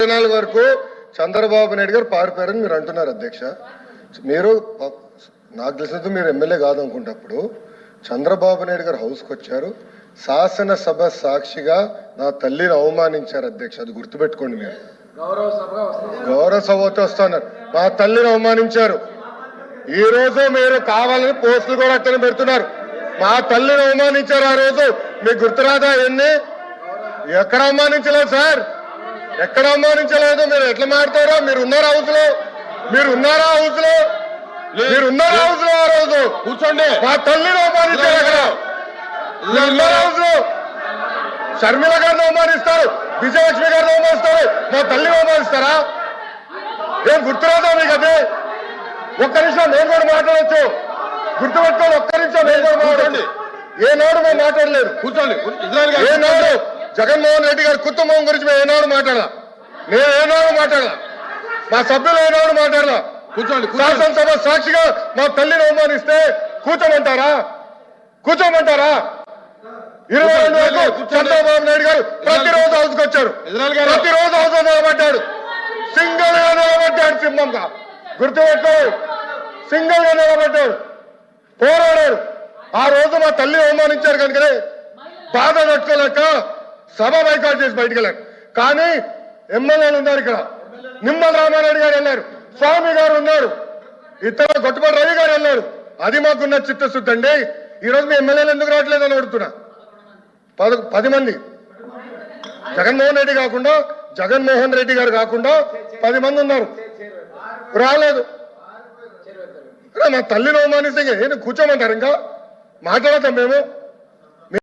2024 వరకు చంద్రబాబు నాయుడు గారు పారిపోయారని మీరు అంటున్నారు అధ్యక్ష. మీరు నాకు తెలిసినంత మీరు ఎమ్మెల్యే కాదనుకుంటప్పుడు చంద్రబాబు నాయుడు గారు హౌస్కి వచ్చారు, శాసనసభ సాక్షిగా నా తల్లిని అవమానించారు అధ్యక్ష. అది గుర్తుపెట్టుకోండి. మీరు గౌరవ సభతో వస్తున్నారు, మా తల్లిని అవమానించారు. ఈ రోజు మీరు కావాలని పోస్టులు కూడా అట్టని పెడుతున్నారు. మా తల్లిని అవమానించారు. ఆ రోజు మీకు గుర్తురాదా? ఎన్ని ఎక్కడ అవమానించలేదు సార్, ఎక్కడ అవమానించలేదు. మీరు ఎట్లా మాట్లాడతారో. మీరు ఉన్నారా హౌస్ లో? మీరు ఉన్నారా హౌస్ లో? మీరు ఉన్నారా హౌస్ లో? ఆ రోజు కూర్చోండి. మా తల్లిని అవమానించారు. అక్కడ ఉన్నారా హౌస్ లో? షర్మిల గారిని అవమానిస్తారు, విజయలక్ష్మి గారిని అవమానిస్తారు, మా తల్లిని అవమానిస్తారా? ఏం గుర్తురాదా మీకు? అదే ఒక్క నిమిషం నేను కూడా మాట్లాడచ్చు. గుర్తుపెట్టుకోండి. ఒక్క నిమిషం నేను కూడా మాట్లాడండి. ఏనాడు మేము మాట్లాడలేదు. కూర్చోండి. ఏనాడు జగన్మోహన్ రెడ్డి గారి కుటుంబం గురించి మేము ఏనాడు మాట్లాడాల? నేను ఏనాడు మాట్లాడాల? మా సభ్యులు ఏనాడు మాట్లాడాల? కూర్చోండి. శాసనసభ సాక్షిగా మా తల్లిని అవమానిస్తే కూర్చోమంటారా? కూర్చోమంటారా? 22 వరకు చంద్రబాబు నాయుడు గారు ప్రతిరోజు హౌస్కి వచ్చారు, ప్రతిరోజు హౌస్ నిలబడ్డాడు, సింగిల్ గా నిలబడ్డాడు. సింహంగా గుర్తుపెట్టు, సింగిల్ గా నిలబడ్డాడు, పోరాడాడు. ఆ రోజు మా తల్లిని అవమానించారు కనుకనే బాధ తట్టుకోలేక సభ బైకాట్ చేసి బయటికి వెళ్ళారు. కానీ ఎమ్మెల్యేలు ఉన్నారు ఇక్కడ. నిమ్మల రామారెడ్డి గారు వెళ్ళారు, స్వామి గారు ఉన్నారు, ఇతర గొట్టపాటి రవి గారు వెళ్ళారు. అది మాకున్న చిత్తశుద్ధి అండి. ఈరోజు మీ ఎమ్మెల్యేలు ఎందుకు రావట్లేదు అని అడుగుతున్నా. 10 మంది జగన్మోహన్ రెడ్డి గారు కాకుండా 10 మంది ఉన్నారు, రాలేదు. మా తల్లిని అవమానిస్తే కూర్చోమంటారు? ఇంకా మాట్లాడతాం మేము.